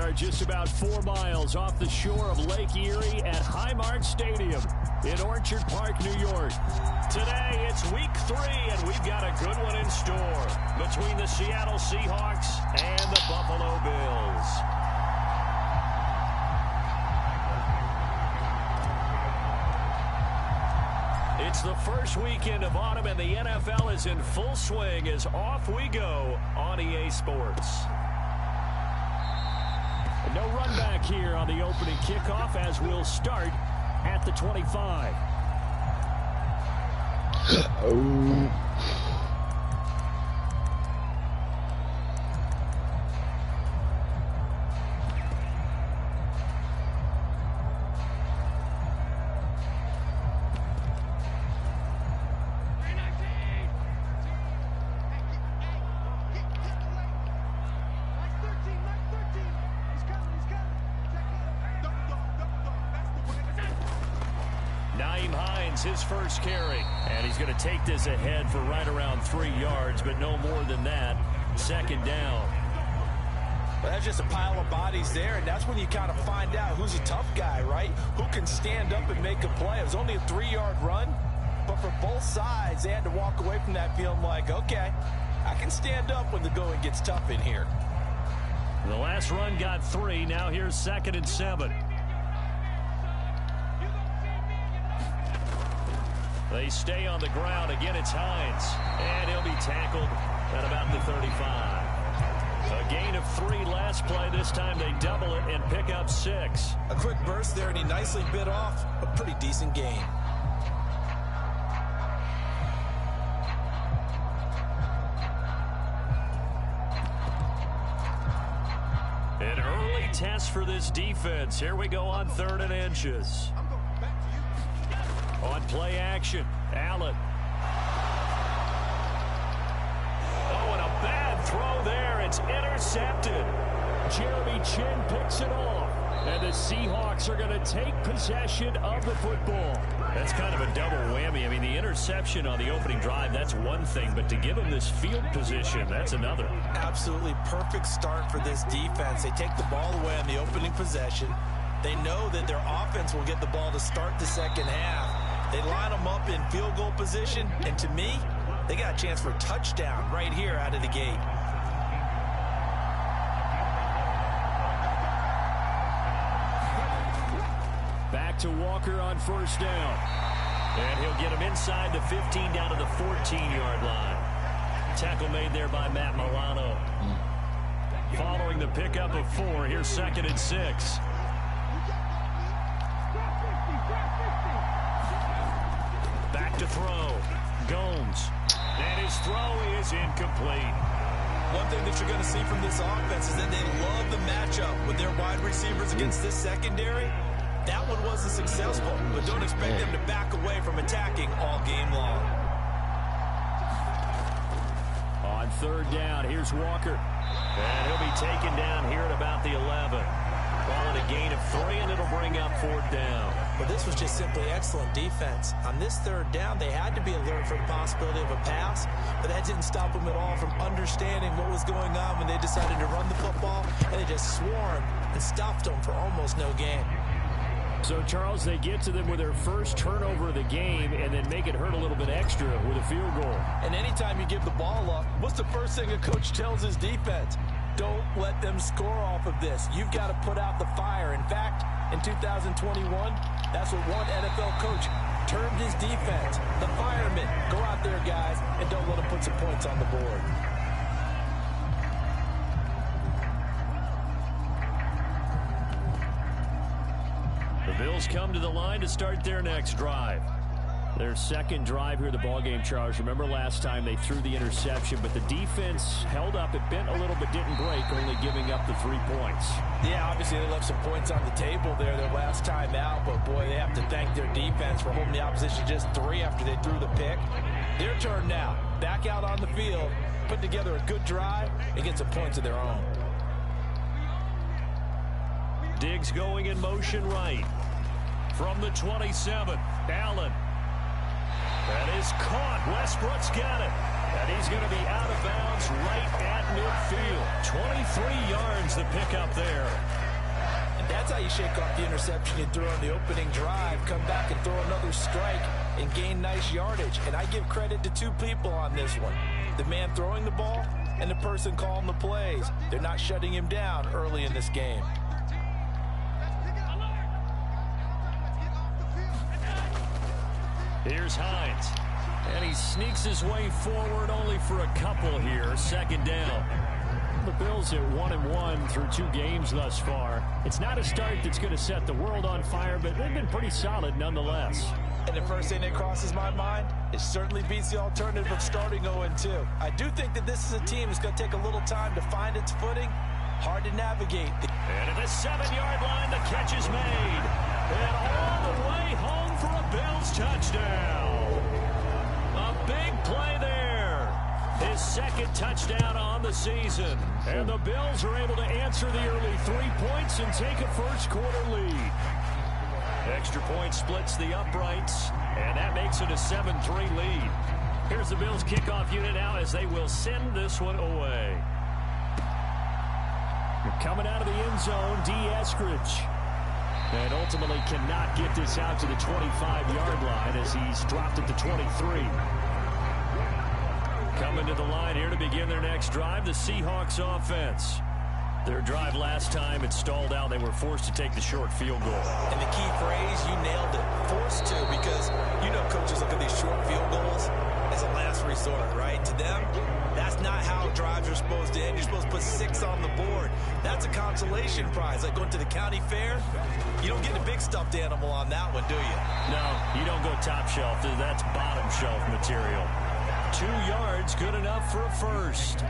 are just about 4 miles off the shore of Lake Erie at Highmark Stadium in Orchard Park, New York. Today, it's week 3, and we've got a good one in store between the Seattle Seahawks and the Buffalo Bills. It's the first weekend of autumn, and the NFL is in full swing as off we go on EA Sports. No run back here on the opening kickoff as we'll start at the 25. Oh. His first carry, and he's going to take this ahead for right around 3 yards, but no more than that. Second down. Well, that's just a pile of bodies there, and that's when you kind of find out who's a tough guy, right? Who can stand up and make a play. It was only a 3-yard run, but for both sides, they had to walk away from that feeling like, okay, I can stand up when the going gets tough in here. The last run got 3. Now here's 2nd and 7. They stay on the ground. Again, it's Hines. And he'll be tackled at about the 35. A gain of 3 last play. This time they double it and pick up 6. A quick burst there, and he nicely bit off a pretty decent gain. An early test for this defense. Here we go on 3rd and inches. On play action, Allen. Oh, and a bad throw there. It's intercepted. Jeremy Chin picks it off. And the Seahawks are going to take possession of the football. That's kind of a double whammy. I mean, the interception on the opening drive, that's one thing. But to give them this field position, that's another. Absolutely perfect start for this defense. They take the ball away on the opening possession. They know that their offense will get the ball to start the second half. They line them up in field goal position, and to me, they got a chance for a touchdown right here out of the gate. Back to Walker on 1st down. And he'll get him inside the 15 down to the 14-yard line. Tackle made there by Matt Milano. Following the pickup of 4, here's 2nd and 6. Back to throw. Gomes. And his throw is incomplete. One thing that you're going to see from this offense is that they love the matchup with their wide receivers against this secondary. That one wasn't successful, but don't expect them to back away from attacking all game long. On 3rd down, here's Walker. And he'll be taken down here at about the 11. Calling a gain of 3, and it'll bring up 4th down. But this was just simply excellent defense. On this 3rd down, they had to be alert for the possibility of a pass, but that didn't stop them at all from understanding what was going on when they decided to run the football, and they just swarmed and stopped them for almost no gain. So, Charles, they get to them with their first turnover of the game and then make it hurt a little bit extra with a field goal. And anytime you give the ball up, what's the first thing a coach tells his defense? Don't let them score off of this. You've got to put out the fire. In fact, in 2021, that's what one NFL coach termed his defense. The firemen. Go out there, guys, and don't let them put some points on the board. The Bills come to the line to start their next drive. Their second drive here of the ballgame, Charles. Remember last time they threw the interception, but the defense held up. It bent a little but didn't break, only giving up the 3 points. Yeah, obviously they left some points on the table there their last time out, but boy, they have to thank their defense for holding the opposition just 3 after they threw the pick. Their turn now. Back out on the field, put together a good drive, and get some points of their own. Diggs going in motion right. From the 27, Allen. And is caught. Westbrook's got it. And he's going to be out of bounds right at midfield. 23 yards the pickup there. And that's how you shake off the interception you threw on the opening drive. Come back and throw another strike and gain nice yardage. And I give credit to two people on this one. The man throwing the ball and the person calling the plays. They're not shutting him down early in this game. Here's Hines. And he sneaks his way forward only for a couple here. Second down. The Bills at 1-1 through 2 games thus far. It's not a start that's going to set the world on fire, but they've been pretty solid nonetheless. And the first thing that crosses my mind, it certainly beats the alternative of starting 0-2. I do think that this is a team that's going to take a little time to find its footing. Hard to navigate. And at the 7-yard line, the catch is made. And all the way home for a Bills touchdown. A big play there. His second touchdown on the season. And the Bills are able to answer the early 3 points and take a first-quarter lead. Extra point splits the uprights, and that makes it a 7-3 lead. Here's the Bills kickoff unit now as they will send this one away. Coming out of the end zone, D. Eskridge. And ultimately cannot get this out to the 25-yard line as he's dropped at the 23. Coming to the line here to begin their next drive, the Seahawks offense. Their drive last time, it stalled out. They were forced to take the short field goal. And the key phrase, you nailed it, forced to, because you know coaches look at these short field goals as a last resort, right? To them, that's not how drives are supposed to end. You're supposed to put 6 on the board. That's a consolation prize. Like going to the county fair, you don't get a big stuffed animal on that one, do you? No, you don't go top shelf. That's bottom shelf material. 2 yards, good enough for a first.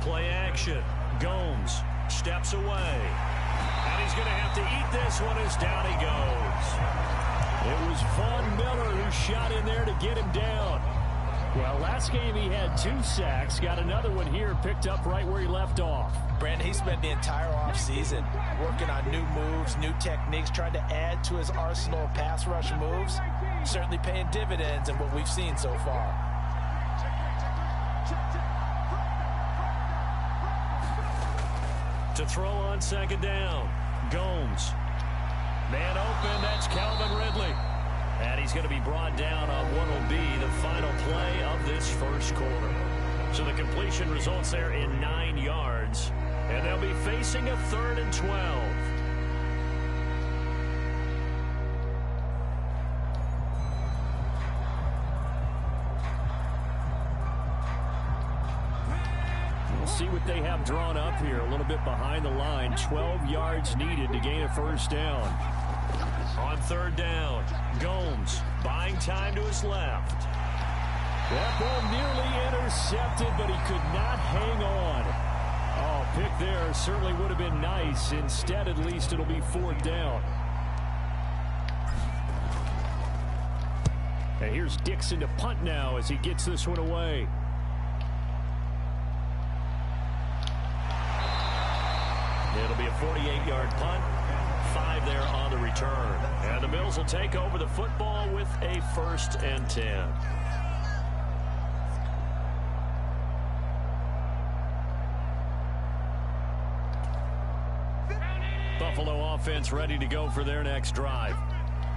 Play action. Gomes steps away. And he's going to have to eat this one as down he goes. It was Von Miller who shot in there to get him down. Well, last game he had 2 sacks. Got another one here picked up right where he left off. Brandon, he spent the entire offseason working on new moves, new techniques, trying to add to his arsenal of pass rush moves. Certainly paying dividends in what we've seen so far. To throw on second down, Gomes. Man open, that's Calvin Ridley. And he's going to be brought down on what will be the final play of this first quarter. So the completion results there in 9 yards. And they'll be facing a 3rd and 12. See what they have drawn up here. A little bit behind the line. 12 yards needed to gain a first down. On 3rd down, Gomes buying time to his left. That ball nearly intercepted, but he could not hang on. Oh, pick there certainly would have been nice. Instead, at least, it'll be 4th down. And here's Dixon to punt now as he gets this one away. It'll be a 48-yard punt, 5 there on the return. And the Bills will take over the football with a 1st and 10. Buffalo offense ready to go for their next drive.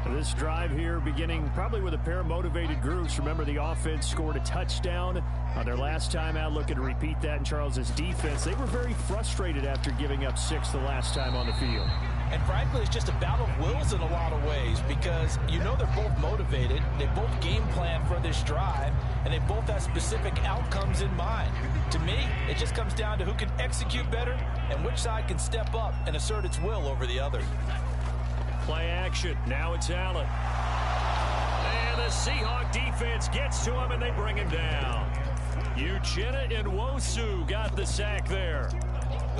This drive here beginning probably with a pair of motivated groups. Remember, the offense scored a touchdown on their last time out. Looking to repeat that in Charles's defense. They were very frustrated after giving up 6 the last time on the field. And frankly, it's just a battle of wills in a lot of ways because you know they're both motivated. They both game plan for this drive, and they both have specific outcomes in mind. To me, it just comes down to who can execute better and which side can step up and assert its will over the other. Play action. Now it's Allen. And the Seahawk defense gets to him, and they bring him down. Uchenna and Nwosu got the sack there.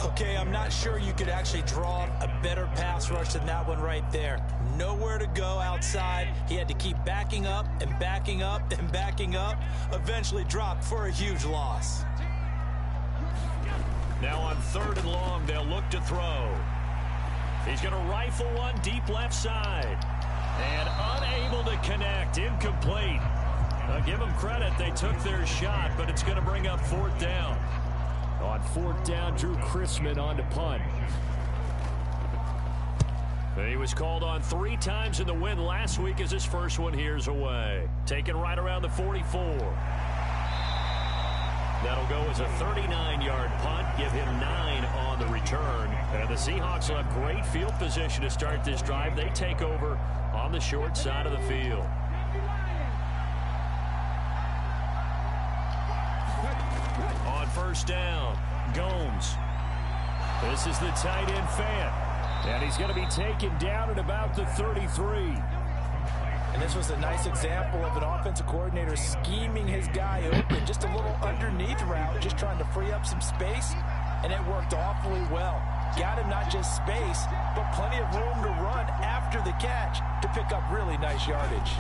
Okay, I'm not sure you could actually draw a better pass rush than that one right there. Nowhere to go outside. He had to keep backing up and backing up and backing up. Eventually dropped for a huge loss. Now on 3rd and long, they'll look to throw. He's going to rifle one deep left side. And unable to connect. Incomplete. Give them credit. They took their shot, but it's going to bring up 4th down. On 4th down, Drew Chrisman on to punt. He was called on 3 times in the win last week as his first one here's away. Taken right around the 44. That'll go as a 39-yard punt. Give him 9 on the return. And the Seahawks will have great field position to start this drive. They take over on the short side of the field. On 1st down, Gomes. This is the tight end Fant. And he's going to be taken down at about the 33. And this was a nice example of an offensive coordinator scheming his guy open. Just a little underneath route, just trying to free up some space. And it worked awfully well. Got him not just space, but plenty of room to run after the catch to pick up really nice yardage.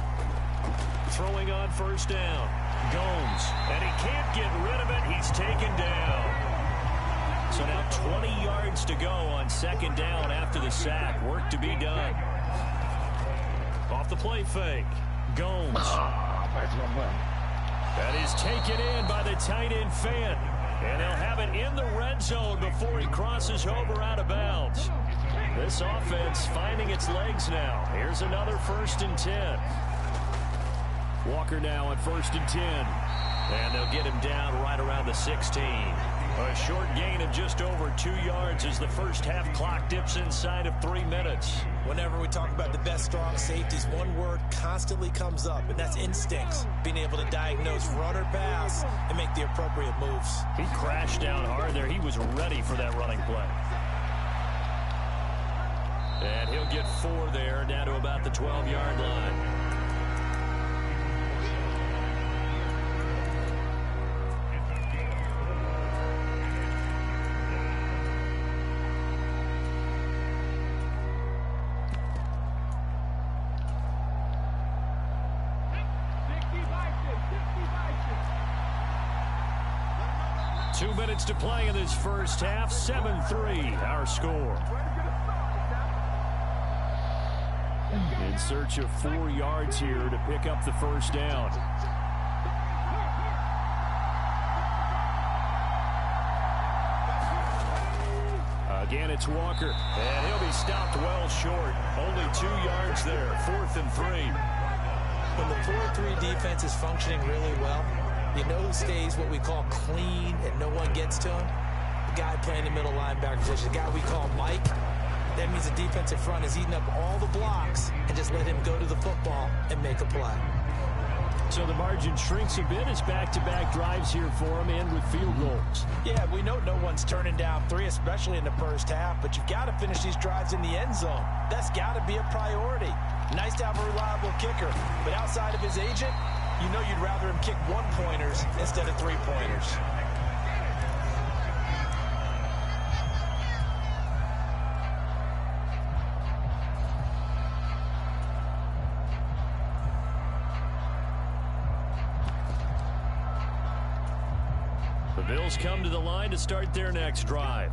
Throwing on 1st down, Gomes. And he can't get rid of it. He's taken down. So now 20 yards to go on 2nd down after the sack. Work to be done. Off the play fake. Gomes. That is taken in by the tight end Fant. And they'll have it in the red zone before he crosses over out of bounds. This offense finding its legs now. Here's another 1st and 10. Walker now on 1st and 10. And they'll get him down right around the 16. A short gain of just over 2 yards as the first half clock dips inside of 3 minutes. Whenever we talk about the best strong safeties, one word constantly comes up, and that's instincts. Being able to diagnose run or pass and make the appropriate moves. He crashed down hard there. He was ready for that running play. And he'll get 4 there, down to about the 12-yard line. Two minutes to play in this first half. 7-3, our score. In search of 4 yards here to pick up the 1st down. Again, it's Walker. And he'll be stopped well short. Only 2 yards there. 4th and 3. When the 4-3 defense is functioning really well, you know who stays what we call clean and no one gets to him? The guy playing the middle linebacker position, the guy we call Mike. That means the defensive front is eating up all the blocks and just let him go to the football and make a play. So the margin shrinks a bit as back-to-back drives here for him and with field goals. Yeah, we know no one's turning down 3, especially in the first half, but you've got to finish these drives in the end zone. That's got to be a priority. Nice to have a reliable kicker, but outside of his agent, you know you'd rather him kick 1-pointers instead of 3-pointers. The Bills come to the line to start their next drive.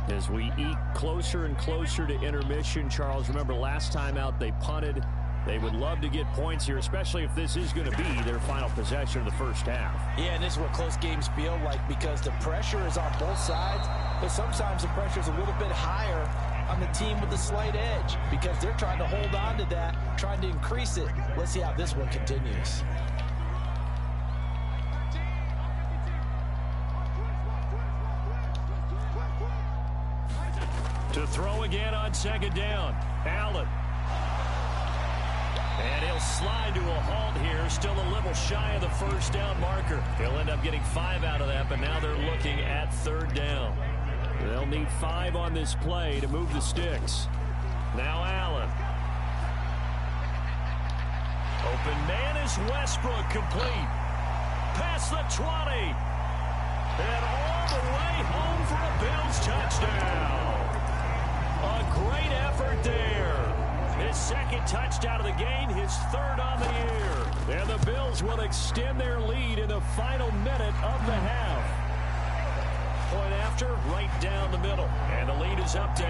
As we eke closer and closer to intermission, Charles, remember last time out they punted. They would love to get points here, especially if this is going to be their final possession of the first half. Yeah, and this is what close games feel like because the pressure is on both sides, but sometimes the pressure is a little bit higher on the team with the slight edge because they're trying to hold on to that, trying to increase it. Let's see how this one continues. To throw again on 2nd down, Allen. And he'll slide to a halt here, still a little shy of the 1st down marker. He'll end up getting 5 out of that, but now they're looking at 3rd down. They'll need 5 on this play to move the sticks. Now Allen. Open man is Westbrook, complete. Past the 20. And all the way home for a Bills touchdown. A great effort there. His 2nd touchdown of the game, his 3rd on the year. And the Bills will extend their lead in the final minute of the half. Point after, right down the middle. And the lead is up to 8.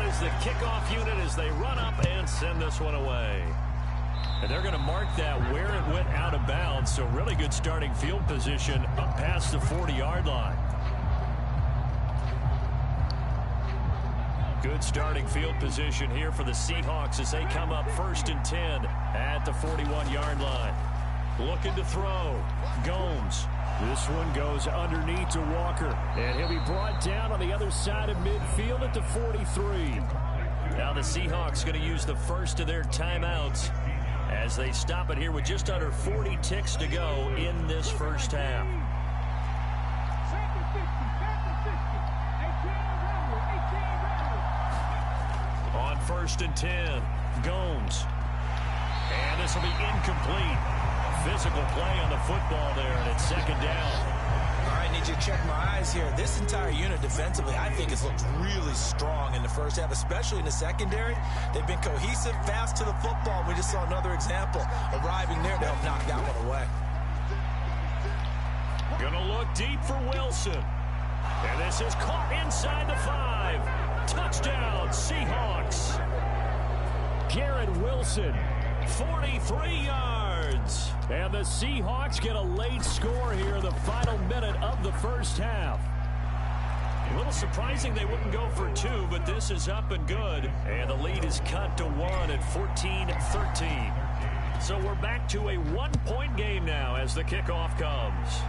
is the kickoff unit as they run up and send this one away. And they're going to mark that where it went out of bounds, so really good starting field position up past the 40-yard line. Good starting field position here for the Seahawks as they come up 1st and 10 at the 41-yard line. Looking to throw. Gomes. This one goes underneath to Walker, and he'll be brought down on the other side of midfield at the 43. Now the Seahawks going to use the first of their timeouts as they stop it here with just under 40 ticks to go in this first half. On 1st and 10, Gomes. And this will be incomplete. Physical play on the football there, and it's 2nd down. All right, need you to check my eyes here. This entire unit defensively, I think, has looked really strong in the first half, especially in the secondary. They've been cohesive, fast to the football. We just saw another example arriving there to help knock that one away. Gonna look deep for Wilson. And this is caught inside the 5. Touchdown, Seahawks. Garrett Wilson, 43 yards. And the Seahawks get a late score here in the final minute of the first half. A little surprising they wouldn't go for 2, but this is up and good. And the lead is cut to 1 at 14-13. So we're back to a 1-point game now as the kickoff comes.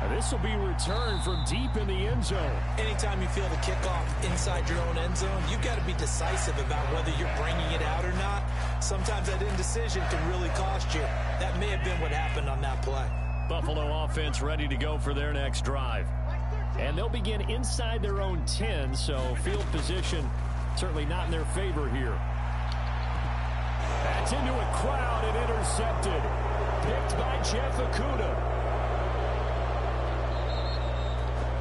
This will be returned from deep in the end zone. Anytime you feel the kickoff inside your own end zone, you've got to be decisive about whether you're bringing it out or not. Sometimes that indecision can really cost you. That may have been what happened on that play. Buffalo offense ready to go for their next drive. And they'll begin inside their own 10, so field position certainly not in their favor here. That's into a crowd and intercepted. Picked by Jeff Okudah.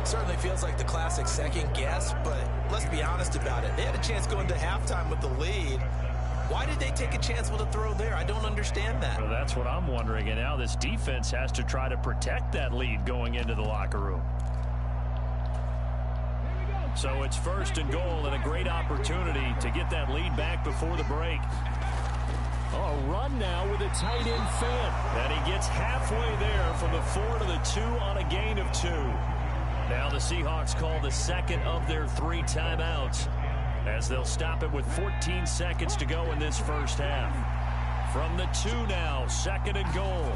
Certainly feels like the classic second guess, but let's be honest about it. They had a chance going to halftime with the lead. Why did they take a chance with a throw there? I don't understand that. Well, that's what I'm wondering. And now this defense has to try to protect that lead going into the locker room. So it's 1st and goal and a great opportunity to get that lead back before the break. Oh, a run now with a tight end Fant. And he gets halfway there from the 4 to the 2 on a gain of 2. Now the Seahawks call the second of their 3 timeouts as they'll stop it with 14 seconds to go in this first half. From the 2 now, 2nd and goal.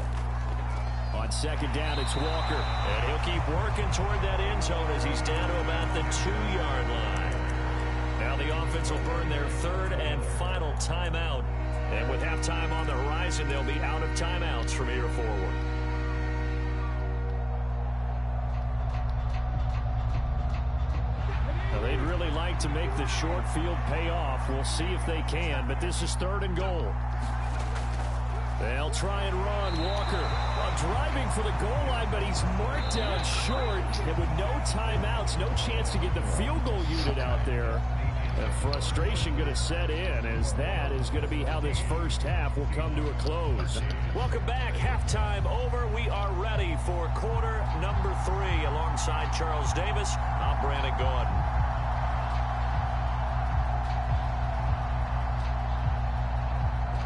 On 2nd down, it's Walker. And he'll keep working toward that end zone as he's down to about the 2-yard line. Now the offense will burn their 3rd and final timeout. And with halftime on the horizon, they'll be out of timeouts from here forward. They'd really like to make the short field pay off. We'll see if they can, but this is 3rd and goal. They'll try and run. Walker driving for the goal line, but he's marked out short. And with no timeouts, no chance to get the field goal unit out there. The frustration going to set in as that is going to be how this first half will come to a close. Welcome back. Halftime over. We are ready for quarter number 3. Alongside Charles Davis, I'm Brandon Gordon.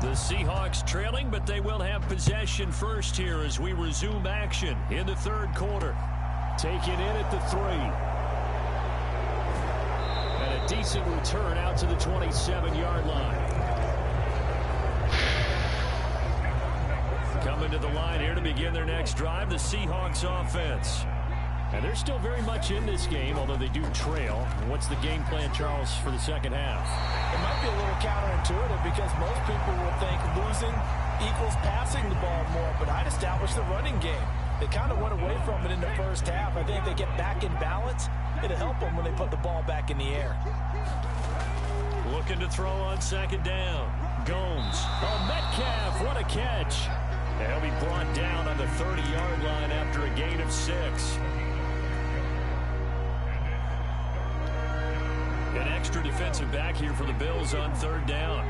The Seahawks trailing, but they will have possession first here as we resume action in the 3rd quarter. Taken in at the 3. And a decent return out to the 27-yard line. Coming to the line here to begin their next drive, the Seahawks offense. And they're still very much in this game, although they do trail. What's the game plan, Charles, for the second half? It might be a little counterintuitive because most people will think losing equals passing the ball more, but I'd establish the running game. They kind of went away from it in the first half. I think if they get back in balance, it'll help them when they put the ball back in the air. Looking to throw on 2nd down. Gomes. Oh, Metcalf, what a catch. And he'll be brought down on the 30-yard line after a gain of 6. An extra defensive back here for the Bills on 3rd down.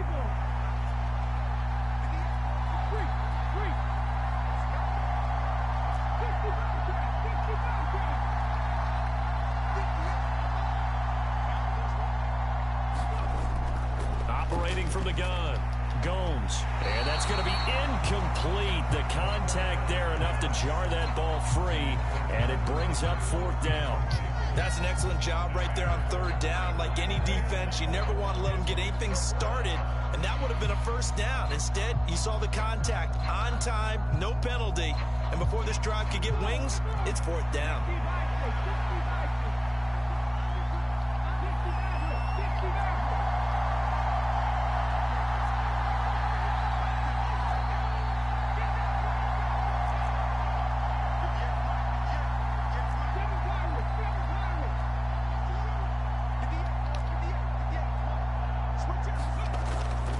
waiting from the gun. Gomes. And that's going to be incomplete. The contact there enough to jar that ball free. And it brings up 4th down. That's an excellent job right there on 3rd down. Like any defense, you never want to let them get anything started. And that would have been a 1st down. Instead, you saw the contact on time, no penalty. And before this drive could get wings, it's 4th down.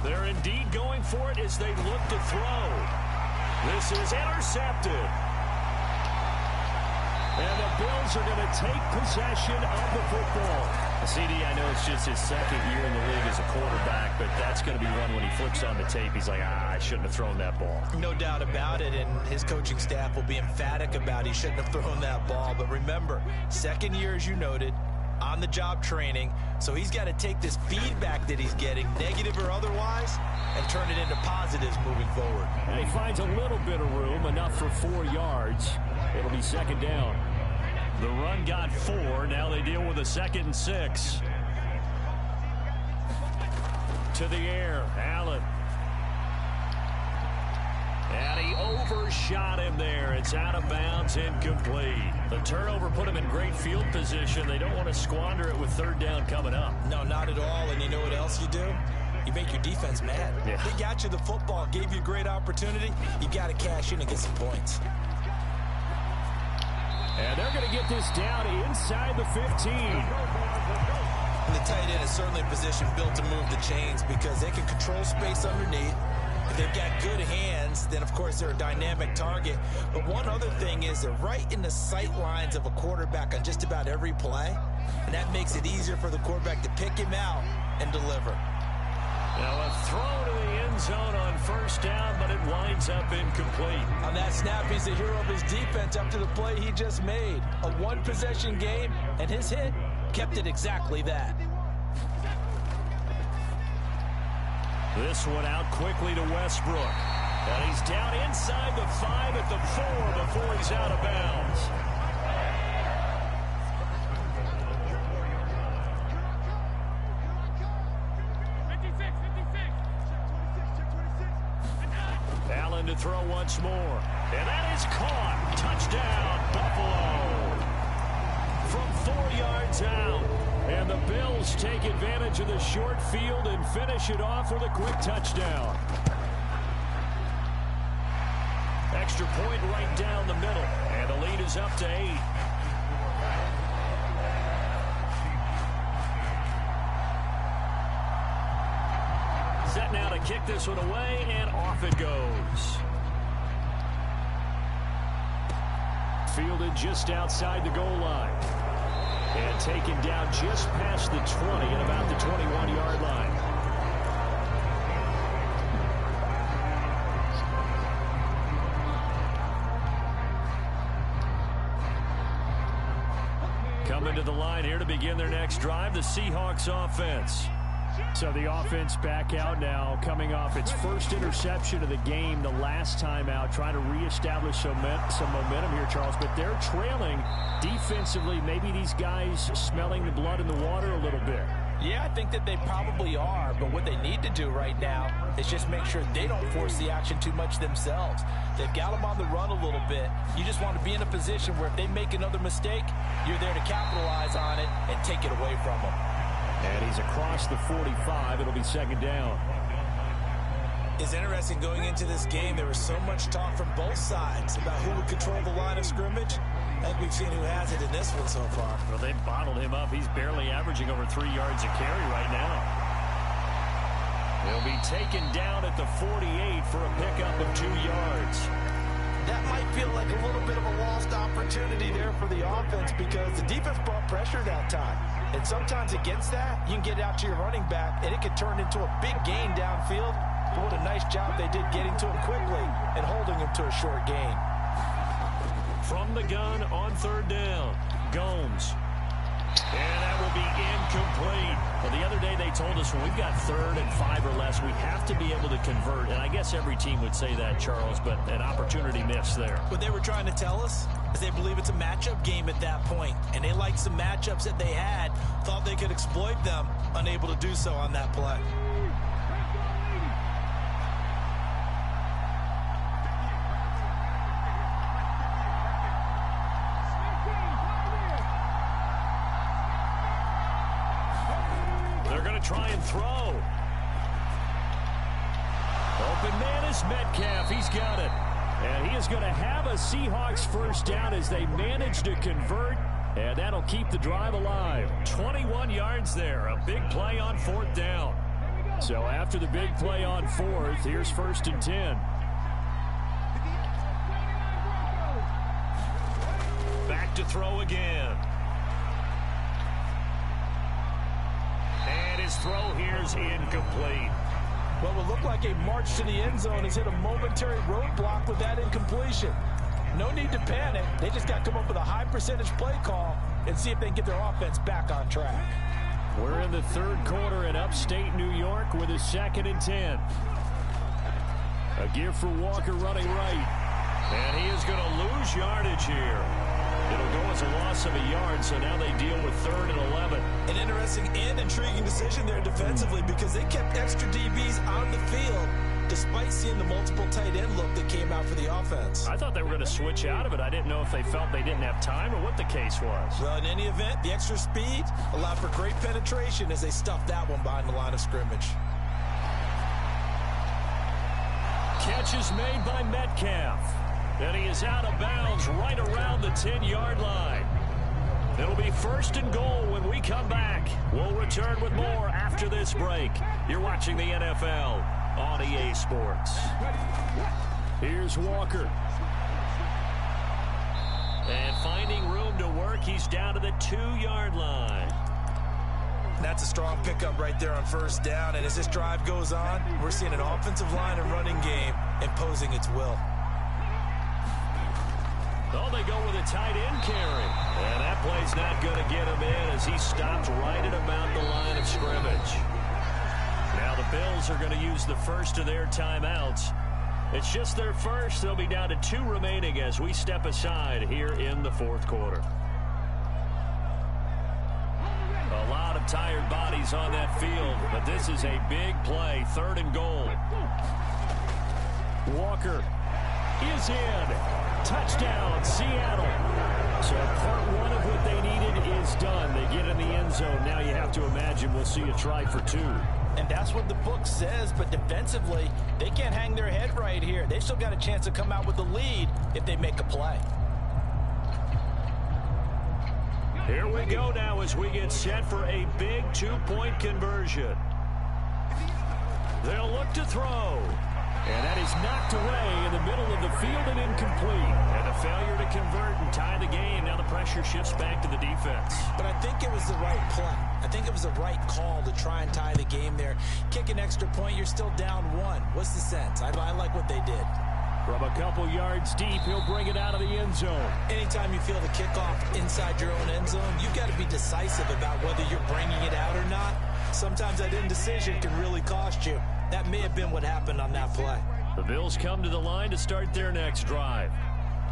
They're indeed going for it as they look to throw. This is intercepted. And the Bills are going to take possession of the football. CD, I know it's just his 2nd year in the league as a quarterback, but that's going to be one when he flips on the tape. He's like, I shouldn't have thrown that ball. No doubt about it, and his coaching staff will be emphatic about he shouldn't have thrown that ball. But remember, 2nd year, as you noted, on-the-job training, so he's got to take this feedback that he's getting, negative or otherwise, and turn it into positives moving forward. And he finds a little bit of room, enough for 4 yards. It'll be 2nd down. The run got 4. Now they deal with a 2nd and 6. To the air, Allen. And he overshot him there. It's out of bounds, incomplete. The turnover put him in great field position. They don't want to squander it with 3rd down coming up. No, not at all. And you know what else you do? You make your defense mad. Yeah. They got you the football, gave you a great opportunity. You got to cash in and get some points. And they're going to get this down inside the 15. And the tight end is certainly a position built to move the chains because they can control space underneath. If they've got good hands, then, of course, they're a dynamic target. But one other thing is they're right in the sight lines of a quarterback on just about every play. And that makes it easier for the quarterback to pick him out and deliver. Now a throw to the end zone on 1st down, but it winds up incomplete. On that snap, he's the hero of his defense up to the play he just made. A one-possession game, and his hit kept it exactly that. This one out quickly to Westbrook. And he's down inside the 5 at the 4 before he's out of bounds. Allen to throw once more. And that is caught. Touchdown, Buffalo. From 4 yards out. And the Bills take advantage of the short field and finish it off with a quick touchdown. Extra point right down the middle. And the lead is up to 8. Set now to kick this one away, and off it goes. Fielded just outside the goal line. And taken down just past the 20 at about the 21-yard line. Coming to the line here to begin their next drive, the Seahawks offense. So the offense back out now, coming off its first interception of the game the last time out, trying to reestablish some momentum here, Charles. But they're trailing defensively. Maybe these guys smelling the blood in the water a little bit. Yeah, I think that they probably are, but what they need to do right now is just make sure they don't force the action too much themselves. They've got them on the run a little bit. You just want to be in a position where if they make another mistake, you're there to capitalize on it and take it away from them. And he's across the 45. It'll be 2nd down. It's interesting going into this game. There was so much talk from both sides about who would control the line of scrimmage. I think we've seen who has it in this one so far. Well, they've bottled him up. He's barely averaging over 3 yards a carry right now. He'll be taken down at the 48 for a pickup of 2 yards. That might feel like a little bit of a lost opportunity there for the offense because the defense brought pressure that time. And sometimes against that, you can get out to your running back, and it can turn into a big gain downfield. But what a nice job they did getting to him quickly and holding him to a short gain. From the gun on 3rd down, Gomes. And that will be incomplete. Well, the other day they told us when we've got 3rd and 5 or less, we have to be able to convert. And I guess every team would say that, Charles, but an opportunity missed there. What they were trying to tell us is they believe it's a matchup game at that point, and they liked some matchups that they had, thought they could exploit them, unable to do so on that play. Try and throw. Open man is Metcalf. He's got it. And he is going to have a Seahawks first down as they manage to convert. And that'll keep the drive alive. 21 yards there. A big play on 4th down. So after the big play on 4th, here's 1st and 10. Back to throw again. And his throw here is incomplete. What will look like a march to the end zone has hit a momentary roadblock with that incompletion. No need to panic. They just got to come up with a high percentage play call and see if they can get their offense back on track. We're in the 3rd quarter in upstate New York with a 2nd and 10. A give for Walker running right. And he is going to lose yardage here. It'll go as a loss of a yard, so now they deal with 3rd and 11. An interesting and intriguing decision there defensively because they kept extra DBs on the field despite seeing the multiple tight end look that came out for the offense. I thought they were going to switch out of it. I didn't know if they felt they didn't have time or what the case was. Well, in any event, the extra speed allowed for great penetration as they stuffed that one behind the line of scrimmage. Catch is made by Metcalf. And he is out of bounds right around the 10-yard line. It'll be 1st and goal when we come back. We'll return with more after this break. You're watching the NFL on EA Sports. Here's Walker. And finding room to work, he's down to the 2-yard line. That's a strong pickup right there on 1st down. And as this drive goes on, we're seeing an offensive line and running game imposing its will. Oh, they go with a tight end carry. And that play's not going to get him in as he stopped right at about the line of scrimmage. Now the Bills are going to use the first of their timeouts. It's just their first. They'll be down to 2 remaining as we step aside here in the 4th quarter. A lot of tired bodies on that field, but this is a big play. 3rd and goal. Walker is in. Touchdown, Seattle. So part 1 of what they needed is done. They get in the end zone. Now you have to imagine we'll see a try for 2. And that's what the book says, but defensively, they can't hang their head right here. They've still got a chance to come out with the lead if they make a play. Here we go now as we get set for a big 2-point conversion. They'll look to throw. And that is knocked away in the middle of the field and incomplete. And a failure to convert and tie the game. Now the pressure shifts back to the defense. But I think it was the right play. I think it was the right call to try and tie the game there. Kick an extra point, you're still down 1. What's the sense? I like what they did. From a couple yards deep, he'll bring it out of the end zone. Anytime you feel the kickoff inside your own end zone, you've got to be decisive about whether you're bringing it out or not. Sometimes that indecision can really cost you. That may have been what happened on that play. The Bills come to the line to start their next drive.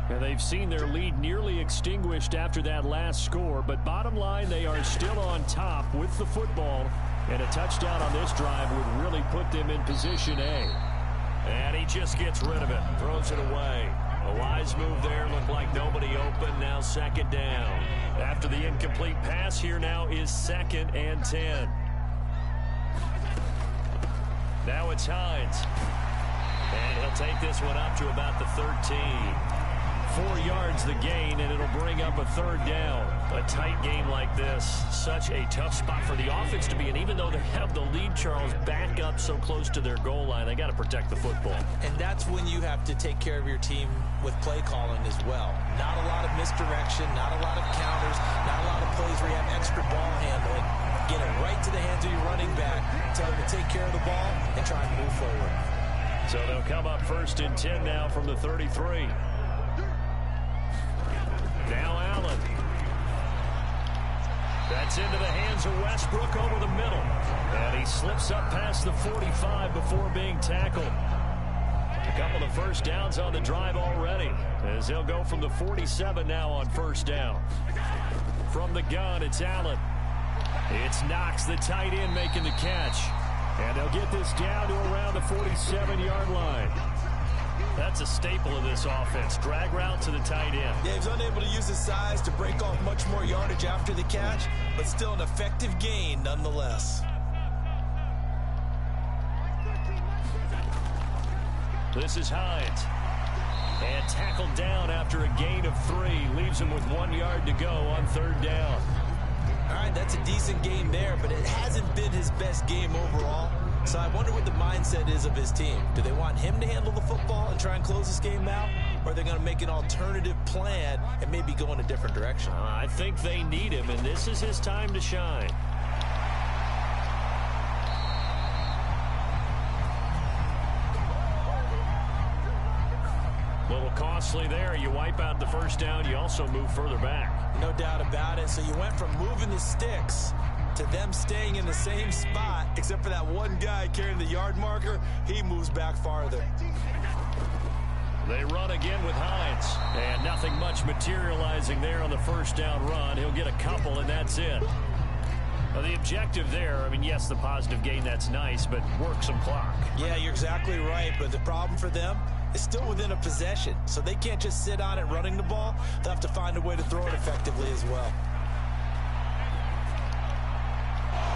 And they've seen their lead nearly extinguished after that last score. But bottom line, they are still on top with the football. And a touchdown on this drive would really put them in position A. And he just gets rid of it. Throws it away. A wise move there. Looked like nobody open. Now 2nd down. After the incomplete pass, here now is 2nd and 10. Now it's Hines. And he'll take this one up to about the 13. 4 yards the gain, and it'll bring up a 3rd down. A tight game like this, such a tough spot for the offense to be in. Even though they have the lead, Charles, back up so close to their goal line, they got to protect the football. And that's when you have to take care of your team with play calling as well. Not a lot of misdirection, not a lot of counters, not a lot of plays where you have extra ball handling. Get it right to the hands of your running back, tell him to take care of the ball, and try and move forward. So they'll come up 1st and 10 now from the 33. Now Allen. That's into the hands of Westbrook over the middle. And he slips up past the 45 before being tackled. A couple of first downs on the drive already, as he'll go from the 47 now on first down. From the gun, it's Allen. It's Knox, the tight end, making the catch. And they'll get this down to around the 47-yard line. That's a staple of this offense. Drag route to the tight end. Yeah, he's unable to use his size to break off much more yardage after the catch, but still an effective gain nonetheless. This is Hines. And tackled down after a gain of 3. Leaves him with 1 yard to go on third down. All right, that's a decent game there, but it hasn't been his best game overall. So I wonder what the mindset is of his team. Do they want him to handle the football and try and close this game out? Or are they going to make an alternative plan and maybe go in a different direction? I think they need him, and this is his time to shine. A little costly there. You wipe out the first down. You also move further back. No doubt about it. So you went from moving the sticks to them staying in the same spot, except for that one guy carrying the yard marker. He moves back farther. They run again with Hines, and nothing much materializing there on the first down run. He'll get a couple, and that's it. Now, the objective there, I mean, yes, the positive gain, that's nice, but work some clock. Yeah, you're exactly right, but the problem for them is still within a possession, so they can't just sit on it running the ball. They'll have to find a way to throw it effectively as well.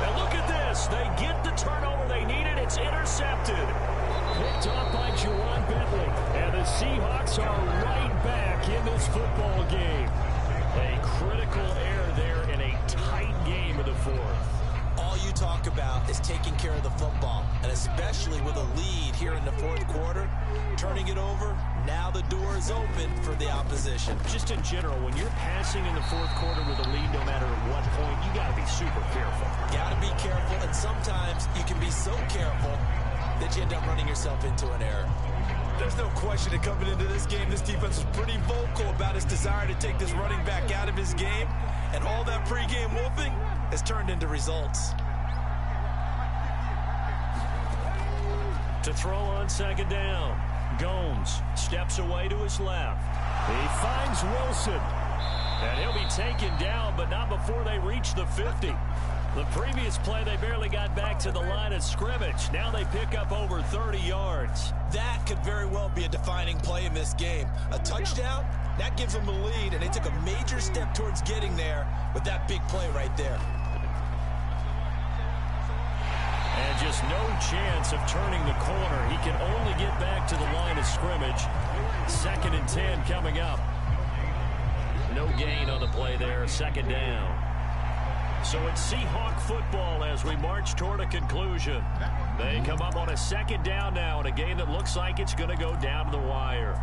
And look at this. They get the turnover they needed. It's intercepted. Picked off by Juwan Bentley. And the Seahawks are right back in this football game. A critical error there in a tight game of the fourth. All you talk about is taking care of the football, and especially with a lead here in the fourth quarter, turning it over, now the door is open for the opposition. Just in general, when you're passing in the fourth quarter with a lead, no matter at what point, you got to be super careful. Got to be careful, and sometimes you can be so careful that you end up running yourself into an error. There's no question that coming into this game, this defense was pretty vocal about its desire to take this running back out of his game, and all that pregame wolfing has turned into results. To throw on second down, Gomes steps away to his left. He finds Wilson. And he'll be taken down, but not before they reach the 50. The previous play, they barely got back to the line of scrimmage. Now they pick up over 30 yards. That could very well be a defining play in this game. A touchdown, that gives them the lead, and they took a major step towards getting there with that big play right there. And just no chance of turning the corner. He can only get back to the line of scrimmage. 2nd and 10 coming up. No gain on the play there. 2nd down. So it's Seahawk football as we march toward a conclusion. They come up on a 2nd down now in a game that looks like it's going to go down to the wire.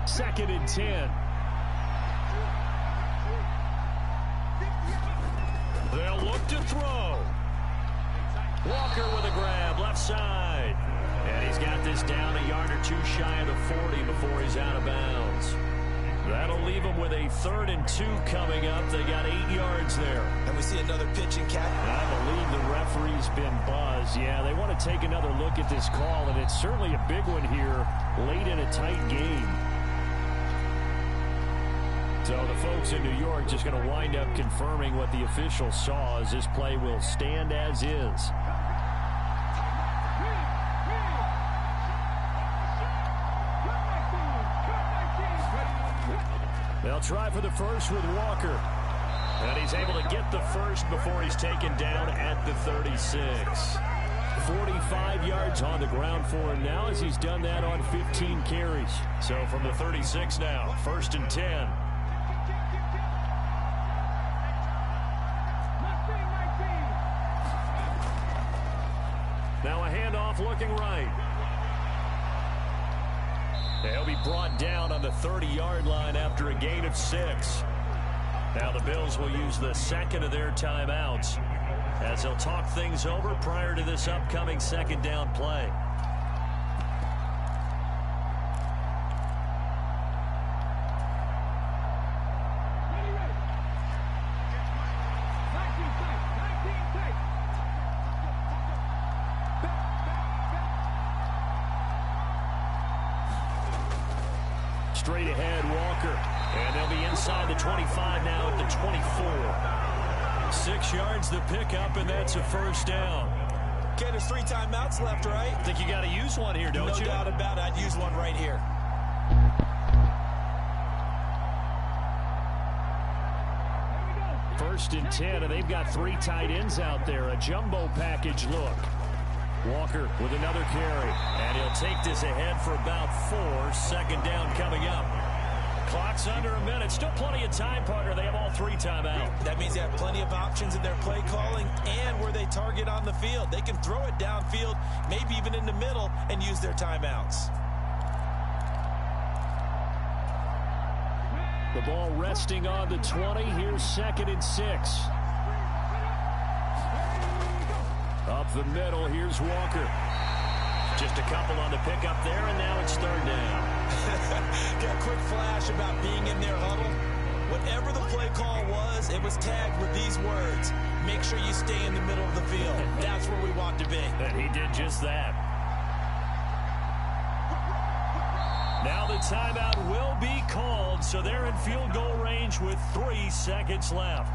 Second and 10. They'll look to throw. Walker with a grab, left side. And he's got this down a yard or 2 shy of the 40 before he's out of bounds. That'll leave them with a 3rd and 2 coming up. They got 8 yards there. And we see another pitch and catch. I believe the referee's been buzzed. Yeah, they want to take another look at this call, and it's certainly a big one here late in a tight game. So the folks in New York just going to wind up confirming what the official saw, as this play will stand as is. They'll try for the first with Walker. And he's able to get the first before he's taken down at the 36. 45 yards on the ground for him now, as he's done that on 15 carries. So from the 36 now, 1st and 10. Now a handoff looking right. They'll be brought down on the 30-yard line after a gain of 6. Now the Bills will use the 2nd of their timeouts. as they'll talk things over prior to this upcoming second down play. Straight ahead, Walker. And they'll be inside the 25 now at the 24. 6 yards the pickup, and that's a first down. Okay, there's 3 timeouts left, right? I think you got to use one here, don't you? No doubt about it. I'd use one right here. First and 10, and they've got 3 tight ends out there. A jumbo package look. Walker with another carry. And he'll take this ahead for about 4. Second down coming up. Clock's under a minute. Still plenty of time, partner. They have all 3 timeouts. That means they have plenty of options in their play calling and where they target on the field. They can throw it downfield, maybe even in the middle, and use their timeouts. The ball resting on the 20. Here's 2nd and 6. Up the middle, here's Walker. Just a couple on the pickup there, and now it's 3rd down. Got a quick flash about being in their huddle. Whatever the play call was, it was tagged with these words: make sure you stay in the middle of the field. That's where we want to be. And he did just that. Now the timeout will be called, so they're in field goal range with 3 seconds left.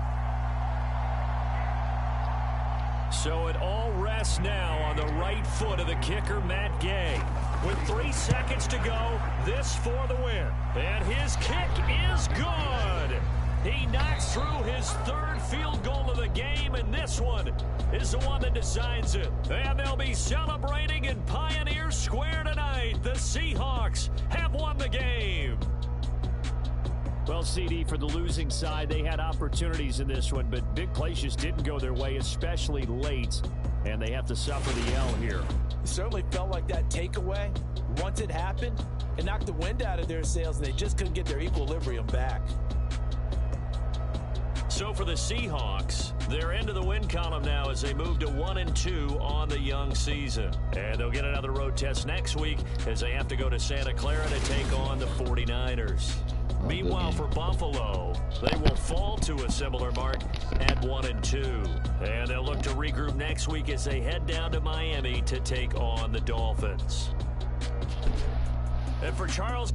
So it all rests now on the right foot of the kicker, Matt Gay. With 3 seconds to go, this for the win. And his kick is good. He knocks through his 3rd field goal of the game, and this one is the one that decides it. And they'll be celebrating in Pioneer Square tonight. The Seahawks have won the game. Well, CD, for the losing side, they had opportunities in this one, but big plays just didn't go their way, especially late, and they have to suffer the L here. It certainly felt like that takeaway, once it happened, it knocked the wind out of their sails, and they just couldn't get their equilibrium back. So for the Seahawks, they're into the win column now as they move to 1-2 on the young season. And they'll get another road test next week as they have to go to Santa Clara to take on the 49ers. Meanwhile, for Buffalo, they will fall to a similar mark at 1-2. And they'll look to regroup next week as they head down to Miami to take on the Dolphins. And for Charles...